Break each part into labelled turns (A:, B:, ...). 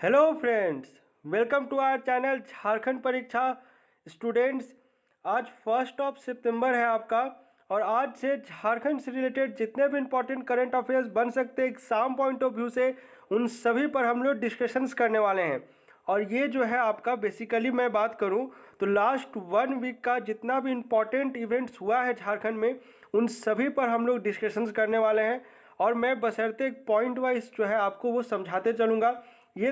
A: Hello friends, welcome to our channel Jharkhand परीक्षा students. आज 1 सितंबर है आपका, और आज से झारखंड से रिलेटेड जितने भी इम्पोर्टेंट करंट अफेयर्स बन सकते हैं एग्जाम पॉइंट ऑफ व्यू से, उन सभी पर हम लोग डिस्कशंस करने वाले हैं। और ये जो है आपका बेसिकली मैं बात करूं तो लास्ट 1 वीक का जितना भी इम्पोर्टेंट इवेंट्स हुआ है झारखंड में, उन सभी पर हम लोग डिस्कशंस करने वाले हैं। और मैं बशर्ते पॉइंट वाइज जो है आपको वो समझाते चलूँगा। ये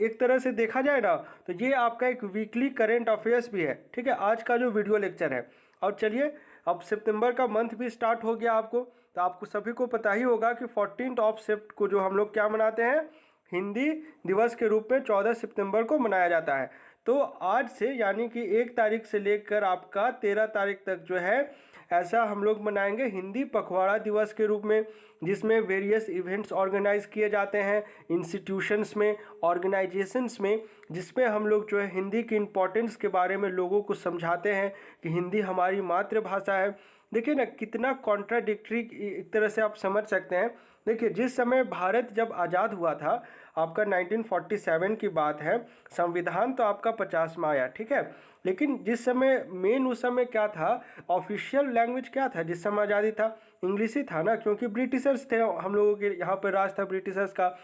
A: एक तरह से देखा जाए ना तो ये आपका एक वीकली करंट अफेयर्स भी है। ठीक है, आज का जो वीडियो लेक्चर है। और चलिए, अब सितंबर का मंथ भी स्टार्ट हो गया आपको, तो आपको सभी को पता ही होगा कि 14 सितंबर को जो हम लोग क्या मनाते हैं, हिंदी दिवस के रूप में 14 सितंबर को मनाया जाता है। तो आज से यानी कि 1 तारीख से लेकर आपका 13 तारीख तक जो है ऐसा हम लोग मनाएंगे हिंदी पखवाड़ा दिवस के रूप में, जिसमें वेरियस इवेंट्स ऑर्गेनाइज किए जाते हैं इंस्टीट्यूशंस में, ऑर्गेनाइजेशंस में, जिसमें हम लोग जो है हिंदी की इम्पोर्टेंस के बारे में लोगों को समझाते हैं कि हिंदी हमारी मातृभाषा है। देखिए ना कितना कॉन्ट्राडिक्टरी एक तरह से आप समझ सकते हैं। देखिए, जिस समय भारत जब आज़ाद हुआ था, आपका 1947 की बात है, संविधान तो आपका 50वां आया, ठीक है। लेकिन जिस समय मेन उस समय क्या था, ऑफिशियल लैंग्वेज क्या था जिस समय आज़ादी था, इंग्लिश ही था ना, क्योंकि ब्रिटिशर्स थे, हम लोगों के यहाँ पर राज था ब्रिटिशर्स का।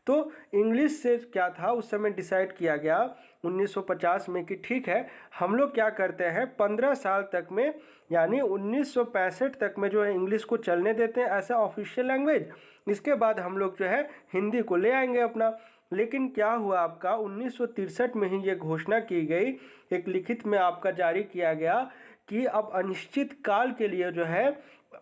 A: तो इंग्लिश से क्या था उस समय डिसाइड किया गया 1950 में कि ठीक है, हम लोग क्या करते हैं 15 साल तक में, यानी 1965 तक में जो है इंग्लिश को चलने देते हैं ऐसा ऑफिशियल लैंग्वेज। इसके बाद हम लोग जो है हिंदी को ले आएंगे अपना। लेकिन क्या हुआ, आपका 1963 में ही ये घोषणा की गई, एक लिखित में आपका जारी किया गया कि अब अनिश्चित काल के लिए जो है,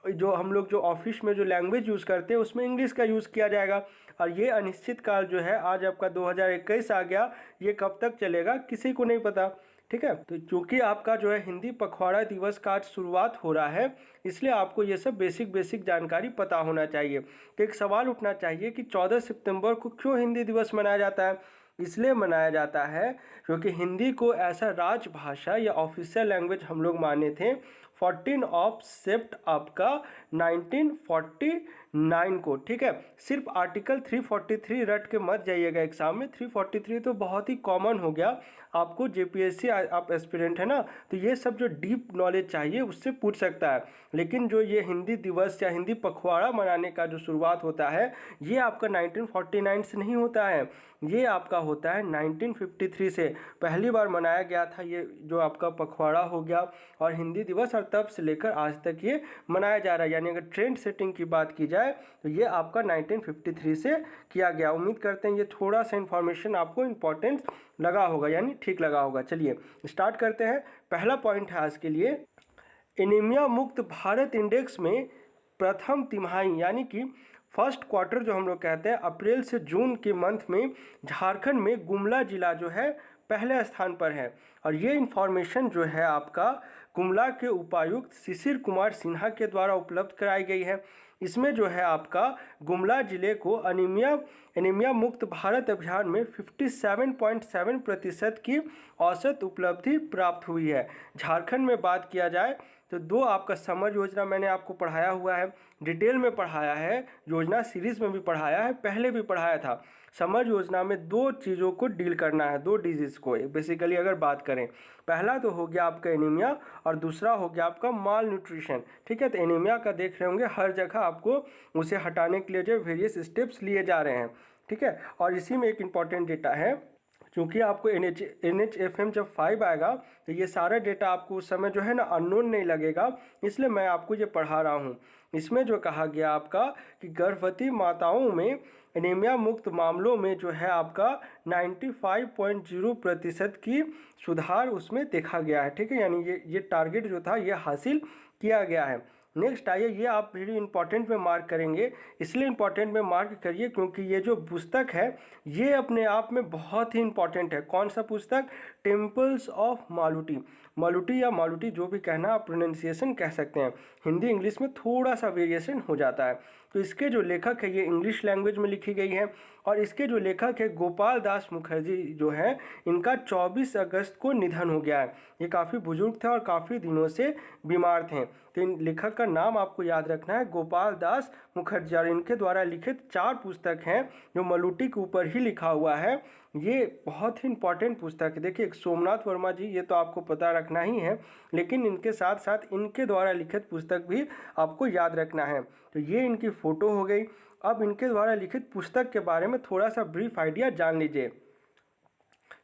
A: जो हम लोग जो ऑफिस में जो लैंग्वेज यूज़ करते हैं उसमें इंग्लिश का यूज़ किया जाएगा। और ये अनिश्चित काल जो है आज आपका 2021 आ गया, ये कब तक चलेगा किसी को नहीं पता। ठीक है, तो चूंकि आपका जो है हिंदी पखवाड़ा दिवस का आज शुरुआत हो रहा है, इसलिए आपको ये सब बेसिक जानकारी पता होना चाहिए। तो एक सवाल उठना चाहिए कि 14 सितंबर को क्यों हिंदी दिवस मनाया जाता है। इसलिए मनाया जाता है क्योंकि हिंदी को ऐसा राजभाषा या ऑफिशियल लैंग्वेज हम लोग माने थे 14 सितंबर आपका 1949 को। ठीक है, सिर्फ आर्टिकल 343 रट के मत जाइएगा एग्जाम में। 343 तो बहुत ही कॉमन हो गया, आपको जेपीएससी आप एस्पिरेंट है ना, तो ये सब जो डीप नॉलेज चाहिए उससे पूछ सकता है। लेकिन जो ये हिंदी दिवस या हिंदी पखवाड़ा मनाने का जो शुरुआत होता है, ये आपका 1949 से नहीं होता है, ये आपका होता है 1953 से। पहली बार मनाया गया था ये जो आपका पखवाड़ा हो गया और हिंदी दिवस, और तब से लेकर आज तक ये मनाया जा रहा है। यानी अगर ट्रेंड सेटिंग की बात की जाए तो ये आपका 1953 से किया गया। उम्मीद करते हैं ये थोड़ा सा इन्फॉर्मेशन आपको इम्पोर्टेंट लगा होगा, यानी ठीक लगा होगा। चलिए स्टार्ट करते हैं। पहला पॉइंट है आज के लिए, एनीमिया मुक्त भारत इंडेक्स में प्रथम तिमाही यानी कि फर्स्ट क्वार्टर जो हम लोग कहते हैं, अप्रैल से जून के मंथ में झारखंड में गुमला जिला जो है पहले स्थान पर है। और ये इन्फॉर्मेशन जो है आपका गुमला के उपायुक्त शिशिर कुमार सिन्हा के द्वारा उपलब्ध कराई गई है। इसमें जो है आपका गुमला जिले को एनीमिया मुक्त भारत अभियान में 57.7% की औसत उपलब्धि प्राप्त हुई है। झारखंड में बात किया जाए तो 2 आपका समर योजना मैंने आपको पढ़ाया हुआ है, डिटेल में पढ़ाया है, योजना सीरीज़ में भी पढ़ाया है, पहले भी पढ़ाया था। समर योजना में 2 चीज़ों को डील करना है, 2 डिजीज़ को बेसिकली अगर बात करें। पहला तो हो गया आपका एनीमिया और दूसरा हो गया आपका माल न्यूट्रिशन। ठीक है, तो एनीमिया का देख रहे होंगे हर जगह आपको उसे हटाने के लिए जो वेरियस स्टेप्स लिए जा रहे हैं। ठीक है, और इसी में एक इम्पॉर्टेंट डेटा है, क्योंकि आपको NHFM जब 5 आएगा तो ये सारा डेटा आपको उस समय जो है ना अननोन नहीं लगेगा, इसलिए मैं आपको ये पढ़ा रहा हूँ। इसमें जो कहा गया आपका कि गर्भवती माताओं में एनीमिया मुक्त मामलों में जो है आपका 95.0% की सुधार उसमें देखा गया है। ठीक है, यानी ये टारगेट जो था ये हासिल किया गया है। नेक्स्ट आइए, ये आप वेरी इंपॉर्टेंट में मार्क करेंगे, इसलिए इंपॉर्टेंट में मार्क करिए क्योंकि ये जो पुस्तक है ये अपने आप में बहुत ही इंपॉर्टेंट है। कौन सा पुस्तक? Temples of मालुटी। मालुटी या मालुटी जो भी कहना, आप प्रोनाउंसिएशन कह सकते हैं, हिंदी इंग्लिश में थोड़ा सा वेरिएशन हो जाता है। तो इसके जो लेखक है ये इंग्लिश लैंग्वेज में लिखी गई है। और इसके जो लेखक है गोपाल दास मुखर्जी जो है, इनका 24 अगस्त को निधन हो गया है। ये काफ़ी बुजुर्ग थे और काफ़ी दिनों से बीमार थे। तो इन लेखक का नाम आपको याद रखना है, गोपाल दास मुखर्जी, और इनके द्वारा लिखित 4 पुस्तक हैं जो मलुटी के ऊपर ही लिखा हुआ है। ये बहुत ही इंपॉर्टेंट पुस्तक है। देखिए, एक सोमनाथ वर्मा जी, ये तो आपको पता रखना ही है, लेकिन इनके साथ साथ इनके द्वारा लिखित पुस्तक भी आपको याद रखना है। तो ये इनकी फ़ोटो हो गई। अब इनके द्वारा लिखित पुस्तक के बारे में थोड़ा सा ब्रीफ आइडिया जान लीजिए।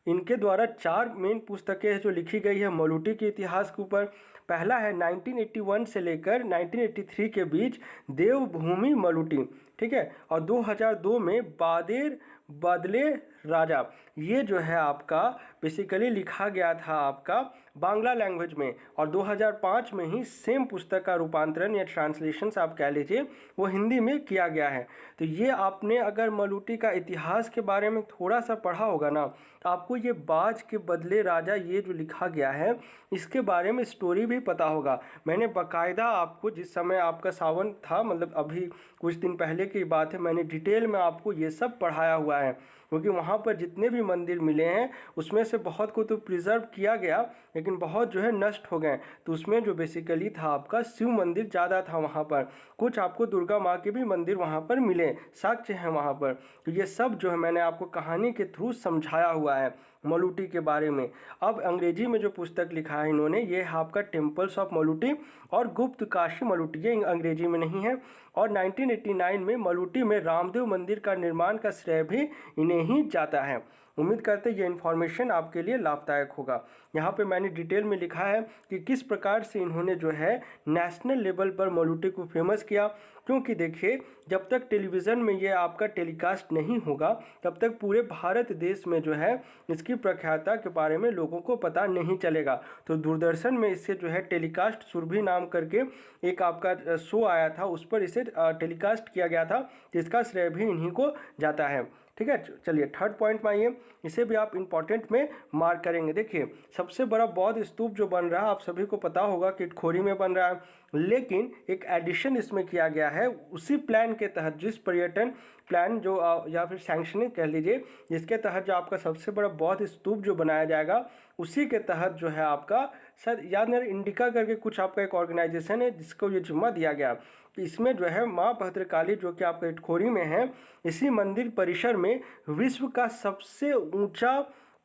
A: इनके द्वारा 4 मेन पुस्तकें हैं जो लिखी गई है मलुटी के इतिहास के ऊपर। पहला है 1981 से लेकर 1983 के बीच देवभूमि मलुटी, ठीक है, और 2002 में बादेर बदले राजा, ये जो है आपका बेसिकली लिखा गया था आपका बांग्ला लैंग्वेज में, और 2005 में ही सेम पुस्तक का रूपांतरण या ट्रांसलेशंस आप कह लीजिए वो हिंदी में किया गया है। तो ये आपने अगर मलुटी का इतिहास के बारे में थोड़ा सा पढ़ा होगा ना, तो आपको ये बाज के बदले राजा ये जो लिखा गया है इसके बारे में स्टोरी भी पता होगा। मैंने बाकायदा आपको, जिस समय आपका सावन था, मतलब अभी कुछ दिन पहले की बात है, मैंने डिटेल में आपको ये सब पढ़ाया हुआ है, क्योंकि वहाँ पर जितने भी मंदिर मिले हैं उसमें से बहुत को तो प्रिजर्व किया गया, लेकिन बहुत जो है नष्ट हो गए। तो उसमें जो बेसिकली था आपका शिव मंदिर ज़्यादा था वहाँ पर, कुछ आपको दुर्गा माँ के भी मंदिर वहाँ पर मिले, साक्ष्य हैं वहाँ पर। तो ये सब जो है मैंने आपको कहानी के थ्रू समझाया हुआ है मलुटी के बारे में। अब अंग्रेजी में जो पुस्तक लिखा है इन्होंने, ये है आपका टेम्पल्स ऑफ मलुटी और गुप्त काशी मलुटी, ये अंग्रेजी में नहीं है। और 1989 में मलुटी में रामदेव मंदिर का निर्माण का श्रेय भी इन्हें ही जाता है। उम्मीद करते हैं ये इन्फॉर्मेशन आपके लिए लाभदायक होगा। यहाँ पे मैंने डिटेल में लिखा है कि किस प्रकार से इन्होंने जो है नेशनल लेवल पर मलुटी को फेमस किया, क्योंकि देखिए जब तक टेलीविज़न में ये आपका टेलीकास्ट नहीं होगा तब तक पूरे भारत देश में जो है इसकी प्रख्याता के बारे में लोगों को पता नहीं चलेगा। तो दूरदर्शन में इसे जो है टेलीकास्ट सुरभि नाम करके एक आपका शो आया था, उस पर इसे टेलीकास्ट किया गया था, जिसका श्रेय भी इन्हीं को जाता है। ठीक है, चलिए थर्ड पॉइंट में आइए, इसे भी आप इंपॉर्टेंट में मार्क करेंगे। देखिए, सबसे बड़ा बौद्ध स्तूप जो बन रहा है आप सभी को पता होगा कि इटखोरी में बन रहा है, लेकिन एक एडिशन इसमें किया गया है उसी प्लान के तहत, जिस पर्यटन प्लान जो या फिर सैंक्शनिंग कह लीजिए, जिसके तहत जो आपका सबसे बड़ा बौद्ध स्तूप जो बनाया जाएगा, उसी के तहत जो है आपका शायद याद नहीं, इंडिका करके कुछ आपका एक ऑर्गेनाइजेशन है जिसको ये जिम्मा दिया गया कि इसमें जो है माँ भद्रकाली जो कि आपका इटखोरी में है, इसी मंदिर परिसर में विश्व का सबसे ऊंचा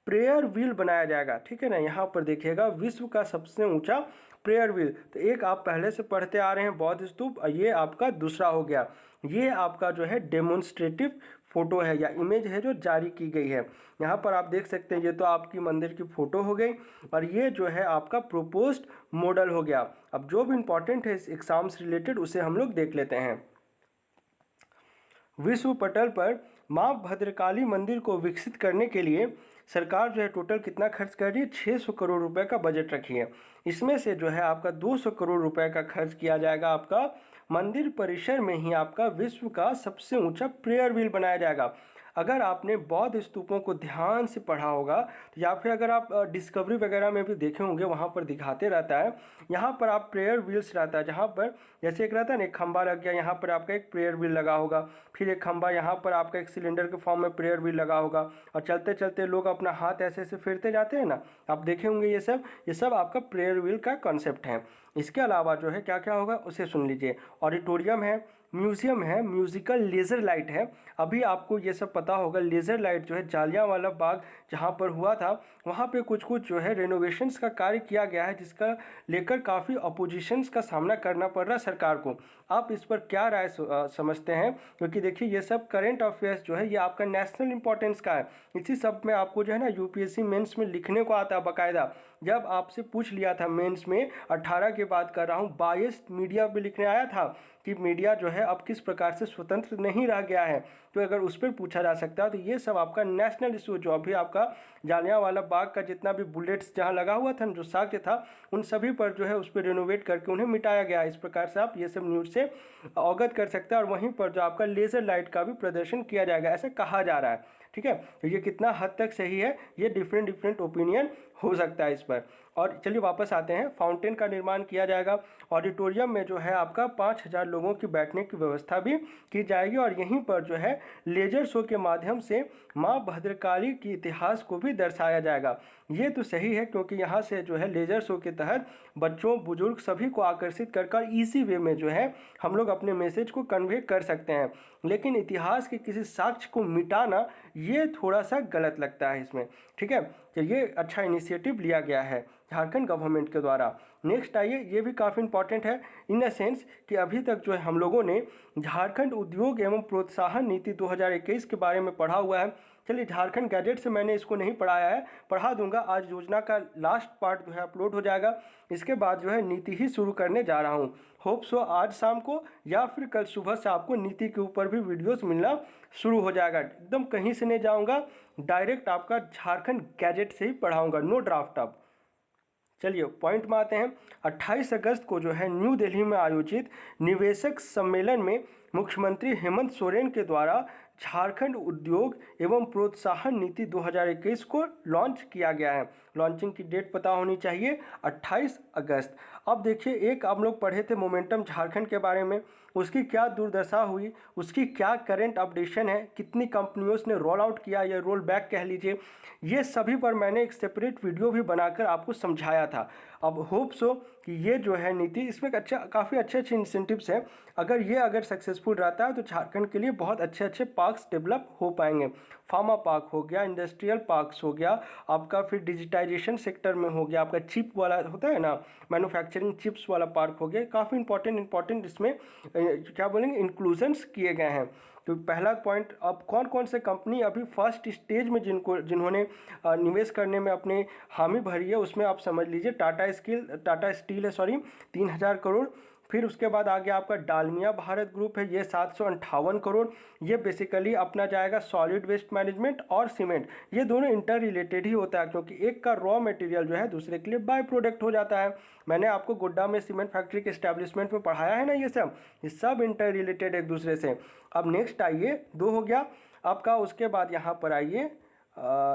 A: प्रेयर व्हील बनाया जाएगा। ठीक है ना, यहाँ पर देखिएगा विश्व का सबसे ऊंचा प्रेयर व्हील। तो एक आप पहले से पढ़ते आ रहे हैं बौद्ध स्तूप, ये आपका दूसरा हो गया। ये आपका जो है डेमोन्स्ट्रेटिव फोटो है या इमेज है जो जारी की गई है। यहाँ पर आप देख सकते हैं, ये तो आपकी मंदिर की फ़ोटो हो गई, और ये जो है आपका प्रोपोज्ड मॉडल हो गया। अब जो भी इम्पोर्टेंट है इस एग्ज़ाम से रिलेटेड उसे हम लोग देख लेते हैं। विश्व पटल पर माँ भद्रकाली मंदिर को विकसित करने के लिए सरकार जो है टोटल कितना खर्च कर रही है, 600 करोड़ रुपए का बजट रखी है। इसमें से जो है आपका 200 करोड़ रुपए का खर्च किया जाएगा आपका मंदिर परिसर में ही आपका विश्व का सबसे ऊंचा प्रेयर व्हील बनाया जाएगा। अगर आपने बौद्ध स्तूपों को ध्यान से पढ़ा होगा तो या फिर अगर आप डिस्कवरी वगैरह में भी देखे होंगे, वहाँ पर दिखाते रहता है, यहाँ पर आप प्रेयर व्हील्स रहता है, जहाँ पर जैसे एक रहता है ना, एक खंबा लग गया, यहाँ पर आपका एक प्रेयर व्हील लगा होगा, फिर एक खंबा यहाँ पर आपका एक सिलेंडर के फॉर्म में प्रेयर व्हील लगा होगा, और चलते चलते लोग अपना हाथ ऐसे ऐसे फेरते जाते हैं ना, आप देखे होंगे ये सब आपका प्रेयर व्हील का कॉन्सेप्ट है। इसके अलावा जो है क्या क्या होगा उसे सुन लीजिए। ऑडिटोरियम है, म्यूजियम है, म्यूजिकल लेज़र लाइट है। अभी आपको ये सब पता होगा, लेज़र लाइट जो है जालियांवाला बाग जहाँ पर हुआ था वहाँ पे कुछ कुछ जो है रेनोवेशंस का कार्य किया गया है, जिसका लेकर काफ़ी अपोजिशंस का सामना करना पड़ रहा है सरकार को। आप इस पर क्या राय समझते हैं? क्योंकि देखिए ये सब करेंट अफेयर्स जो है ये आपका नेशनल इंपॉर्टेंस का है। इसी सब में आपको जो है ना यूपीएससी मेंस में लिखने को आता है बाकायदा। जब आपसे पूछ लिया था मेंस में 18 की बात कर रहा हूँ, बायस्ड मीडिया पे लिखने आया था कि मीडिया जो है अब किस प्रकार से स्वतंत्र नहीं रह गया है, तो अगर उस पर पूछा जा सकता है तो ये सब आपका नेशनल इशू जो अभी आपका जालियांवाला बाग का जितना भी बुलेट्स जहाँ लगा हुआ था, जो साक्ष्य था, उन सभी पर जो है उस पर रिनोवेट करके उन्हें मिटाया गया। इस प्रकार से आप ये सब न्यूज़ से अवगत कर सकते हैं। और वहीं पर जो आपका लेज़र लाइट का भी प्रदर्शन किया जाएगा, ऐसा कहा जा रहा है। ठीक है, तो ये कितना हद तक सही है, ये डिफरेंट ओपिनियन हो सकता है इस पर। और चलिए वापस आते हैं। फाउंटेन का निर्माण किया जाएगा। ऑडिटोरियम में जो है आपका 5,000 लोगों की बैठने की व्यवस्था भी की जाएगी और यहीं पर जो है लेजर शो के माध्यम से माँ भद्रकाली के इतिहास को भी दर्शाया जाएगा। ये तो सही है क्योंकि यहाँ से जो है लेजर शो के तहत बच्चों बुजुर्ग सभी को आकर्षित कर इसी वे में जो है हम लोग अपने मैसेज को कन्वे कर सकते हैं। लेकिन इतिहास के किसी साक्ष्य को मिटाना ये थोड़ा सा गलत लगता है इसमें। ठीक है, चलिए अच्छा इनिशिएटिव लिया गया है झारखंड गवर्नमेंट के द्वारा। नेक्स्ट आइए, ये भी काफ़ी इंपॉर्टेंट है इन अ सेंस कि अभी तक जो है हम लोगों ने झारखंड उद्योग एवं प्रोत्साहन नीति 2021 के बारे में पढ़ा हुआ है। चलिए झारखंड गैजेट से मैंने इसको नहीं पढ़ाया है, पढ़ा दूंगा। आज योजना का लास्ट पार्ट जो है अपलोड हो जाएगा। इसके बाद जो है नीति ही शुरू करने जा रहा हूँ। होप सो आज शाम को या फिर कल सुबह से आपको नीति के ऊपर भी वीडियोस मिलना शुरू हो जाएगा। एकदम कहीं से नहीं जाऊँगा, डायरेक्ट आपका झारखंड गैजेट से ही पढ़ाऊँगा, नो ड्राफ्ट। अब चलिए पॉइंट में आते हैं। 28 अगस्त को जो है न्यू दिल्ली में आयोजित निवेशक सम्मेलन में मुख्यमंत्री हेमंत सोरेन के द्वारा झारखंड उद्योग एवं प्रोत्साहन नीति 2021 को लॉन्च किया गया है। लॉन्चिंग की डेट पता होनी चाहिए, 28 अगस्त। अब देखिए, एक हम लोग पढ़े थे मोमेंटम झारखंड के बारे में, उसकी क्या दुर्दशा हुई, उसकी क्या करंट अपडेशन है, कितनी कंपनियों ने रोल आउट किया या रोल बैक कह लीजिए, ये सभी पर मैंने एक सेपरेट वीडियो भी बनाकर आपको समझाया था। अब होप सो कि ये जो है नीति, इसमें काफ़ी अच्छे इंसेंटिव्स हैं। अगर सक्सेसफुल रहता है तो झारखंड के लिए बहुत अच्छे पार्क्स डेवलप हो पाएंगे। फार्मा पार्क हो गया, इंडस्ट्रियल पार्क्स हो गया आपका, फिर डिजिटाइजेशन सेक्टर में हो गया आपका, चिप वाला होता है ना, मैन्युफैक्चरिंग चिप्स वाला पार्क हो गया। काफ़ी इंपॉर्टेंट इसमें क्या बोलेंगे इंक्लूजन्स किए गए हैं। तो पहला पॉइंट, अब कौन कौन से कंपनी अभी फर्स्ट स्टेज में जिन्होंने निवेश करने में अपने हामी भरी है, उसमें आप समझ लीजिए टाटा स्टील है 3,000 करोड़। फिर उसके बाद आ गया आपका डालमिया भारत ग्रुप है, ये 758 करोड़। ये बेसिकली अपना जाएगा सॉलिड वेस्ट मैनेजमेंट और सीमेंट, ये दोनों इंटर रिलेटेड ही होता है क्योंकि एक का रॉ मटेरियल जो है दूसरे के लिए बाय प्रोडक्ट हो जाता है। मैंने आपको गोड्डा में सीमेंट फैक्ट्री के एस्टेब्लिशमेंट में पढ़ाया है ना, ये सब इंटर रिलेटेड एक दूसरे से। अब नेक्स्ट आइए, 2 हो गया आपका। उसके बाद यहाँ पर आइए,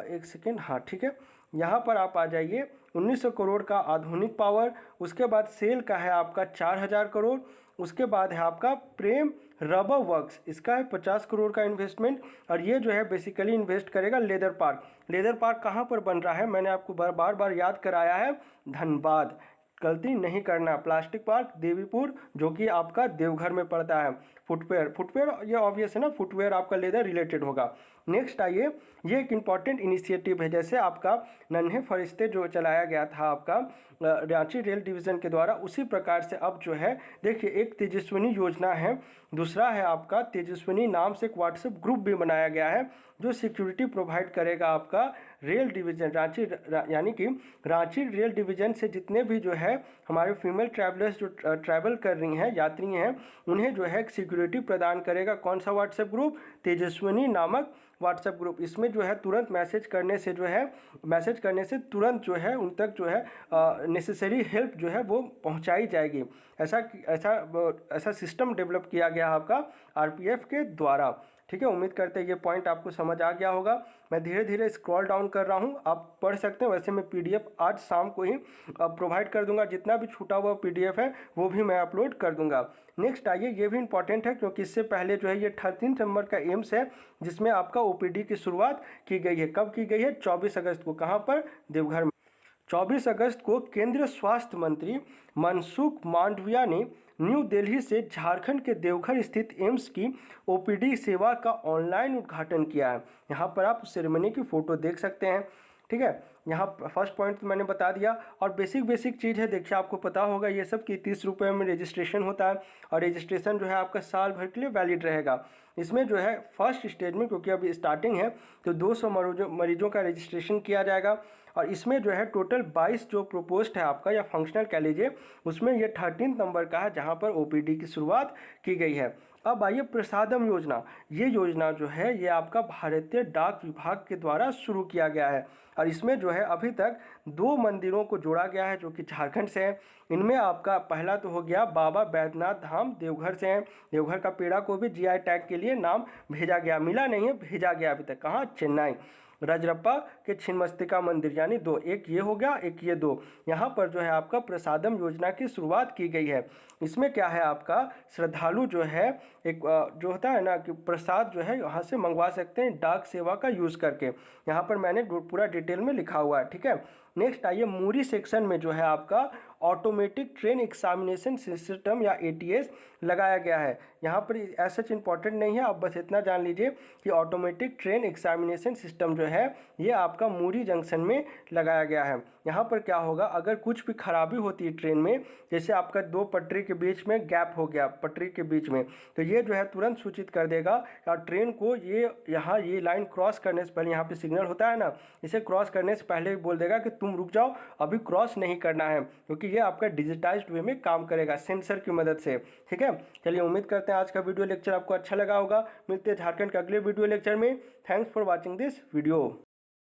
A: एक सेकेंड, हाँ ठीक है, यहाँ पर आप आ जाइए। 1900 करोड़ का आधुनिक पावर। उसके बाद सेल का है आपका 4,000 करोड़। उसके बाद है आपका प्रेम रबर वर्क्स, इसका है 50 करोड़ का इन्वेस्टमेंट। और ये जो है बेसिकली इन्वेस्ट करेगा लेदर पार्क। लेदर पार्क कहाँ पर बन रहा है, मैंने आपको बार बार याद कराया है, धनबाद, गलती नहीं करना। प्लास्टिक पार्क देवीपुर, जो कि आपका देवघर में पड़ता है। फुटवेयर ये ऑब्वियस है ना, फुटवेयर आपका लेदर रिलेटेड होगा। नेक्स्ट आइए, ये एक इम्पॉर्टेंट इनिशिएटिव है, जैसे आपका नन्हे फरिश्ते जो चलाया गया था आपका रांची रेल डिवीज़न के द्वारा, उसी प्रकार से अब जो है देखिए एक तेजस्विनी योजना है, दूसरा है आपका तेजस्विनी नाम से एक व्हाट्सएप ग्रुप भी बनाया गया है जो सिक्योरिटी प्रोवाइड करेगा आपका रेल डिवीज़न रांची, यानी कि रांची रेल डिवीज़न से जितने भी जो है हमारे फीमेल ट्रैवलर्स जो ट्रैवल कर रही हैं, यात्री हैं, उन्हें जो है सिक्योरिटी प्रदान करेगा। कौन सा व्हाट्सएप ग्रुप, तेजस्विनी नामक व्हाट्सएप ग्रुप। इसमें जो है तुरंत मैसेज करने से तुरंत जो है उन तक जो है नेसेसरी हेल्प जो है वो पहुंचाई जाएगी। ऐसा सिस्टम डेवलप किया गया आपका आरपीएफ के द्वारा। ठीक है, उम्मीद करते हैं ये पॉइंट आपको समझ आ गया होगा। मैं धीरे धीरे स्क्रॉल डाउन कर रहा हूँ, आप पढ़ सकते हैं। वैसे मैं पीडीएफ आज शाम को ही प्रोवाइड कर दूंगा, जितना भी छूटा हुआ पीडीएफ है वो भी मैं अपलोड कर दूंगा। नेक्स्ट आइए, ये भी इंपॉर्टेंट है क्योंकि इससे पहले जो है ये 13 नंबर का एम्स है जिसमें आपका ओपीडी की शुरुआत की गई है। कब की गई है, 24 अगस्त को। कहाँ पर, देवघर में। 24 अगस्त को केंद्रीय स्वास्थ्य मंत्री मनसुख मांडविया ने न्यू दिल्ली से झारखंड के देवघर स्थित एम्स की ओपीडी सेवा का ऑनलाइन उद्घाटन किया है। यहाँ पर आप सेरेमनी की फ़ोटो देख सकते हैं। ठीक है, यहाँ फर्स्ट पॉइंट तो मैंने बता दिया। और बेसिक चीज़ है, देखिए आपको पता होगा ये सब कि 30 रुपये में रजिस्ट्रेशन होता है और रजिस्ट्रेशन जो है आपका साल भर के लिए वैलिड रहेगा। इसमें जो है फर्स्ट स्टेज में, क्योंकि अभी स्टार्टिंग है, तो 200 मरीजों का रजिस्ट्रेशन किया जाएगा। और इसमें जो है टोटल 22 जो प्रोपोस्ट है आपका या फंक्शनल कह लीजिए, उसमें ये 13 नंबर का है जहाँ पर ओपीडी की शुरुआत की गई है। अब आइए प्रसादम योजना। ये योजना जो है ये आपका भारतीय डाक विभाग के द्वारा शुरू किया गया है और इसमें जो है अभी तक दो मंदिरों को जोड़ा गया है जो कि झारखंड से है। इनमें आपका पहला तो हो गया बाबा बैद्यनाथ धाम देवघर से है। देवघर का पेड़ा को भी जीआई टैग के लिए नाम भेजा गया, मिला नहीं है, भेजा गया अभी तक। कहाँ? चेन्नई। रजरप्पा के छिन्नमस्तिका मंदिर, यानी दो, एक ये हो गया, एक ये दो। यहाँ पर जो है आपका प्रसादम योजना की शुरुआत की गई है। इसमें क्या है आपका, श्रद्धालु जो है एक जो होता है ना कि प्रसाद जो है यहाँ से मंगवा सकते हैं डाक सेवा का यूज़ करके। यहाँ पर मैंने पूरा डिटेल में लिखा हुआ है, ठीक है। नेक्स्ट आइए, मूरी सेक्शन में जो है आपका ऑटोमेटिक ट्रेन एग्जामिनेशन सिस्टम या एटीएस लगाया गया है। यहाँ पर ऐसा इंपॉर्टेंट नहीं है, आप बस इतना जान लीजिए कि ऑटोमेटिक ट्रेन एग्जामिनेशन सिस्टम जो है ये आपका मूरी जंक्शन में लगाया गया है। यहाँ पर क्या होगा, अगर कुछ भी खराबी होती है ट्रेन में, जैसे आपका दो पटरी के बीच में गैप हो गया पटरी के बीच में, तो ये जो है तुरंत सूचित कर देगा और ट्रेन को ये यहाँ ये लाइन क्रॉस करने से पहले, यहाँ पे सिग्नल होता है ना, इसे क्रॉस करने से पहले बोल देगा कि तुम रुक जाओ, अभी क्रॉस नहीं करना है, क्योंकि ये आपका डिजिटाइज्ड वे में काम करेगा सेंसर की मदद से, ठीक है। चलिए, उम्मीद करते हैं आज का वीडियो लेक्चर आपको अच्छा लगा होगा। मिलते हैं झारखंड के अगले वीडियो लेक्चर में। Thanks for watching this video.